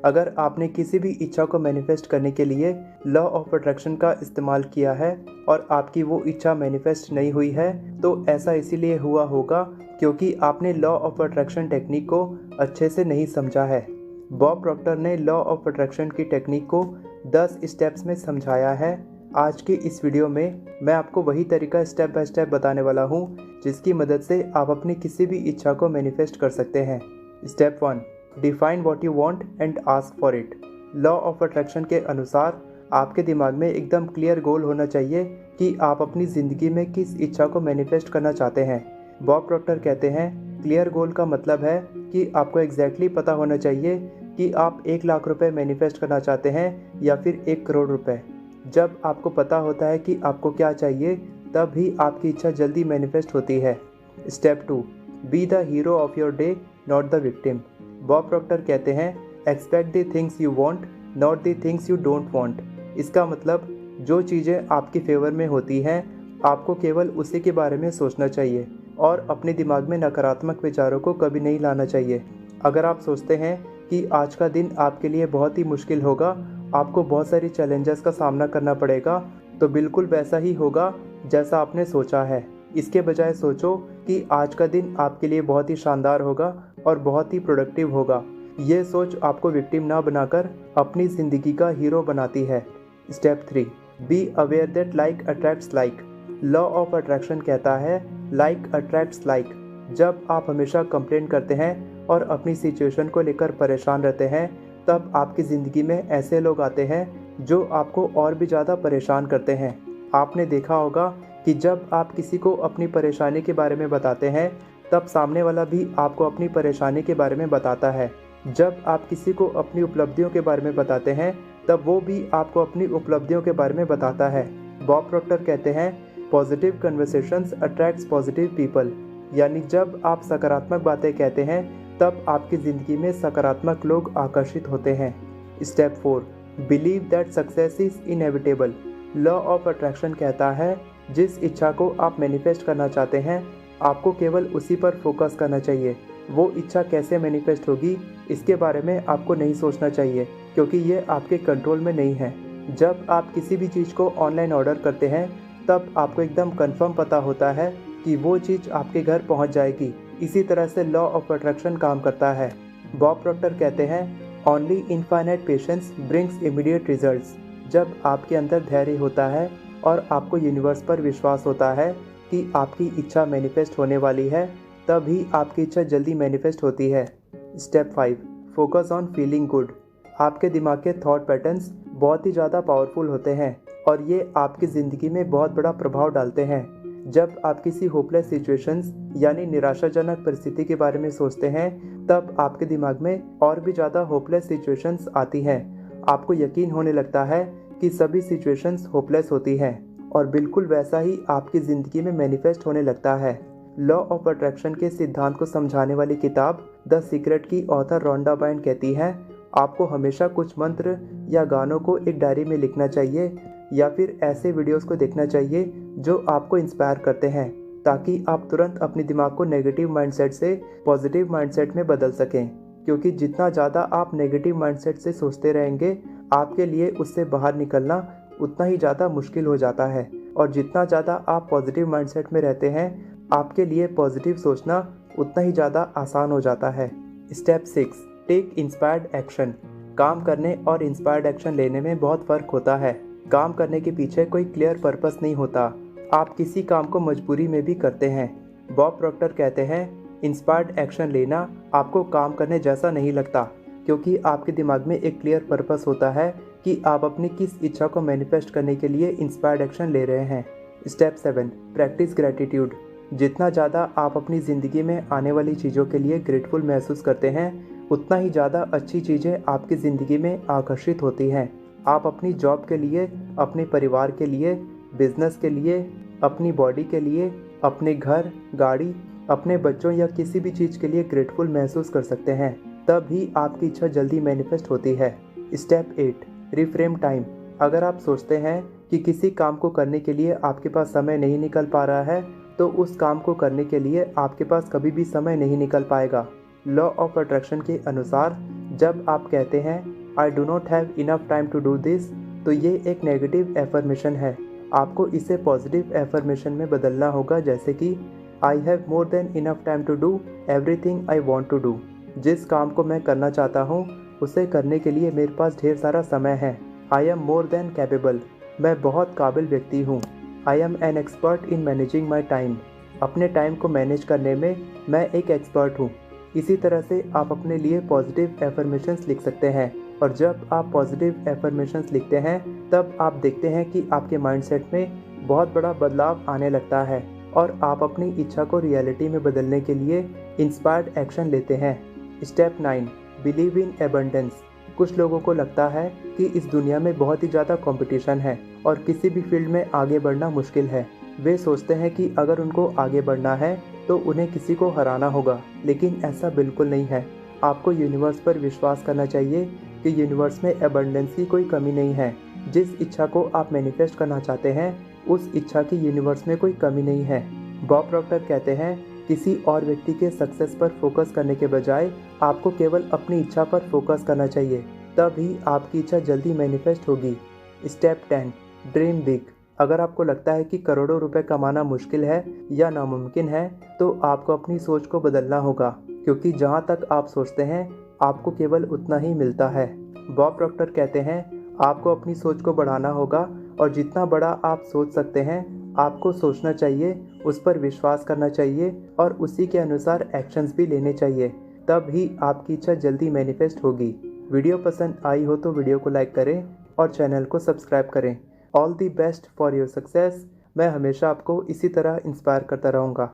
अगर आपने किसी भी इच्छा को मैनिफेस्ट करने के लिए लॉ ऑफ अट्रैक्शन का इस्तेमाल किया है और आपकी वो इच्छा मैनिफेस्ट नहीं हुई है, तो ऐसा इसीलिए हुआ होगा क्योंकि आपने लॉ ऑफ अट्रैक्शन टेक्निक को अच्छे से नहीं समझा है। बॉब प्रॉक्टर ने लॉ ऑफ अट्रैक्शन की टेक्निक को 10 स्टेप्स में समझाया है। आज की इस वीडियो में मैं आपको वही तरीका स्टेप बाय स्टेप बताने वाला हूँ जिसकी मदद से आप अपनी किसी भी इच्छा को मैनिफेस्ट कर सकते हैं। Step 1, define what you want and ask for it. Law of attraction के अनुसार आपके दिमाग में एकदम क्लियर गोल होना चाहिए कि आप अपनी ज़िंदगी में किस इच्छा को मैनिफेस्ट करना चाहते हैं। बॉब प्रॉक्टर कहते हैं क्लियर गोल का मतलब है कि आपको एग्जैक्टली पता होना चाहिए कि आप 1 लाख रुपए मैनिफेस्ट करना चाहते हैं या फिर 1 करोड़ रुपए। जब आपको पता होता है कि आपको क्या चाहिए, तब भी आपकी इच्छा जल्दी मैनिफेस्ट होती है। Step 2, be the hero of your day not the victim. Bob Procter कहते हैं expect the things you want not the things you don't want. इसका मतलब जो चीज़ें आपके फेवर में होती हैं, आपको केवल उसी के बारे में सोचना चाहिए और अपने दिमाग में नकारात्मक विचारों को कभी नहीं लाना चाहिए। अगर आप सोचते हैं कि आज का दिन आपके लिए बहुत ही मुश्किल होगा, आपको बहुत सारी चैलेंजेस का सामना करना पड़ेगा, तो बिल्कुल वैसा ही होगा जैसा आपने सोचा है। इसके बजाय सोचो कि आज का दिन आपके लिए बहुत ही शानदार होगा और बहुत ही प्रोडक्टिव होगा। ये सोच आपको विक्टिम ना बनाकर अपनी ज़िंदगी का हीरो बनाती है। Step 3, be aware that like attracts like. Law of attraction कहता है लाइक अट्रैक्ट्स लाइक। जब आप हमेशा कंप्लेंट करते हैं और अपनी सिचुएशन को लेकर परेशान रहते हैं, तब आपकी ज़िंदगी में ऐसे लोग आते हैं जो आपको और भी ज़्यादा परेशान करते हैं। आपने देखा होगा कि जब आप किसी को अपनी परेशानी के बारे में बताते हैं, तब सामने वाला भी आपको अपनी परेशानी के बारे में बताता है। जब आप किसी को अपनी उपलब्धियों के बारे में बताते हैं, तब वो भी आपको अपनी उपलब्धियों के बारे में बताता है। बॉब प्रॉक्टर कहते हैं positive conversations attracts positive people. यानी जब आप सकारात्मक बातें कहते हैं, तब आपकी ज़िंदगी में सकारात्मक लोग आकर्षित होते हैं। Step 4, believe that success is inevitable. Law of attraction कहता है जिस इच्छा को आप मैनिफेस्ट करना चाहते हैं, आपको केवल उसी पर फोकस करना चाहिए। वो इच्छा कैसे मैनिफेस्ट होगी, इसके बारे में आपको नहीं सोचना चाहिए क्योंकि ये आपके कंट्रोल में नहीं है। जब आप किसी भी चीज़ को ऑनलाइन ऑर्डर करते हैं, तब आपको एकदम कंफर्म पता होता है कि वो चीज़ आपके घर पहुंच जाएगी। इसी तरह से लॉ ऑफ अट्रैक्शन काम करता है। बॉब प्रॉक्टर कहते हैं only infinite patience brings immediate results. जब आपके अंदर धैर्य होता है और आपको यूनिवर्स पर विश्वास होता है कि आपकी इच्छा मैनिफेस्ट होने वाली है, तभी आपकी इच्छा जल्दी मैनिफेस्ट होती है। Step 5, focus on feeling good. आपके दिमाग के थॉट पैटर्न्स बहुत ही ज़्यादा पावरफुल होते हैं और ये आपकी ज़िंदगी में बहुत बड़ा प्रभाव डालते हैं। जब आप किसी होपलेस सिचुएशंस यानी निराशाजनक परिस्थिति के बारे में सोचते हैं, तब आपके दिमाग में और भी ज़्यादा होपलेस सिचुएशंस आती हैं। आपको यकीन होने लगता है कि सभी सिचुएशंस होपलेस होती हैं और बिल्कुल वैसा ही आपकी ज़िंदगी में मैनिफेस्ट होने लगता है। लॉ ऑफ अट्रैक्शन के सिद्धांत को समझाने वाली किताब द सीक्रेट की ऑथर रोंडा बायर्न कहती है आपको हमेशा कुछ मंत्र या गानों को एक डायरी में लिखना चाहिए या फिर ऐसे वीडियोस को देखना चाहिए जो आपको इंस्पायर करते हैं, ताकि आप तुरंत अपने दिमाग को नेगेटिव माइंडसेट से पॉजिटिव माइंडसेट में बदल सकें। क्योंकि जितना ज़्यादा आप नेगेटिव माइंडसेट से सोचते रहेंगे, आपके लिए उससे बाहर निकलना उतना ही ज़्यादा मुश्किल हो जाता है और जितना ज़्यादा आप पॉजिटिव माइंडसेट में रहते हैं, आपके लिए पॉजिटिव सोचना उतना ही ज़्यादा आसान हो जाता है। Step 6, take inspired action. काम करने और इंस्पायर्ड एक्शन लेने में बहुत फ़र्क होता है। काम करने के पीछे कोई क्लियर पर्पस नहीं होता, आप किसी काम को मजबूरी में भी करते हैं। बॉब प्रॉक्टर कहते हैं इंस्पायर्ड एक्शन लेना आपको काम करने जैसा नहीं लगता क्योंकि आपके दिमाग में एक क्लियर पर्पस होता है कि आप अपनी किस इच्छा को मैनिफेस्ट करने के लिए इंस्पायर्ड एक्शन ले रहे हैं। Step 7, practice gratitude. जितना ज़्यादा आप अपनी ज़िंदगी में आने वाली चीज़ों के लिए ग्रेटफुल महसूस करते हैं, उतना ही ज़्यादा अच्छी चीज़ें आपकी ज़िंदगी में आकर्षित होती हैं। आप अपनी जॉब के लिए, अपने परिवार के लिए, बिजनेस के लिए, अपनी बॉडी के लिए, अपने घर, गाड़ी, अपने बच्चों या किसी भी चीज़ के लिए ग्रेटफुल महसूस कर सकते हैं, तभी आपकी इच्छा जल्दी मैनिफेस्ट होती है। Step 8, reframe time. अगर आप सोचते हैं कि किसी काम को करने के लिए आपके पास समय नहीं निकल पा रहा है, तो उस काम को करने के लिए आपके पास कभी भी समय नहीं निकल पाएगा। लॉ ऑफ अट्रैक्शन के अनुसार जब आप कहते हैं I do not have enough time to do this, तो ये एक नेगेटिव एफर्मेशन है। आपको इसे पॉजिटिव एफर्मेशन में बदलना होगा, जैसे कि I have more than enough time to do everything I want to do. जिस काम को मैं करना चाहता हूँ उसे करने के लिए मेरे पास ढेर सारा समय है। I am more than capable, मैं बहुत काबिल व्यक्ति हूँ। I am an expert in managing my time, अपने टाइम को मैनेज करने में मैं एक एक्सपर्ट हूँ। इसी तरह से आप अपने लिए पॉजिटिव एफर्मेशंस लिख सकते हैं, और जब आप पॉजिटिव एफर्मेशंस लिखते हैं तब आप देखते हैं कि आपके माइंडसेट में बहुत बड़ा बदलाव आने लगता है और आप अपनी इच्छा को रियलिटी में बदलने के लिए इंस्पायर्ड एक्शन लेते हैं। Step 9, believe in abundance. कुछ लोगों को लगता है कि इस दुनिया में बहुत ही ज़्यादा कंपटीशन है और किसी भी फील्ड में आगे बढ़ना मुश्किल है। वे सोचते हैं कि अगर उनको आगे बढ़ना है तो उन्हें किसी को हराना होगा, लेकिन ऐसा बिल्कुल नहीं है। आपको यूनिवर्स पर विश्वास करना चाहिए कि यूनिवर्स में एबंडेंस की कोई कमी नहीं है। जिस इच्छा को आप मैनिफेस्ट करना चाहते हैं उस इच्छा की यूनिवर्स में कोई कमी नहीं है। बॉब प्रॉक्टर कहते हैं किसी और व्यक्ति के सक्सेस पर फोकस करने के बजाय आपको केवल अपनी इच्छा पर फोकस करना चाहिए, तभी आपकी इच्छा जल्दी मैनिफेस्ट होगी। Step 10, dream big. अगर आपको लगता है कि करोड़ों रुपए कमाना मुश्किल है या नामुमकिन है, तो आपको अपनी सोच को बदलना होगा, क्योंकि जहाँ तक आप सोचते हैं आपको केवल उतना ही मिलता है। बॉब प्रॉक्टर कहते हैं आपको अपनी सोच को बढ़ाना होगा, और जितना बड़ा आप सोच सकते हैं आपको सोचना चाहिए, उस पर विश्वास करना चाहिए और उसी के अनुसार एक्शंस भी लेने चाहिए, तब ही आपकी इच्छा जल्दी मैनिफेस्ट होगी। वीडियो पसंद आई हो तो वीडियो को लाइक करें और चैनल को सब्सक्राइब करें। All the best for your success. मैं हमेशा आपको इसी तरह इंस्पायर करता रहूँगा।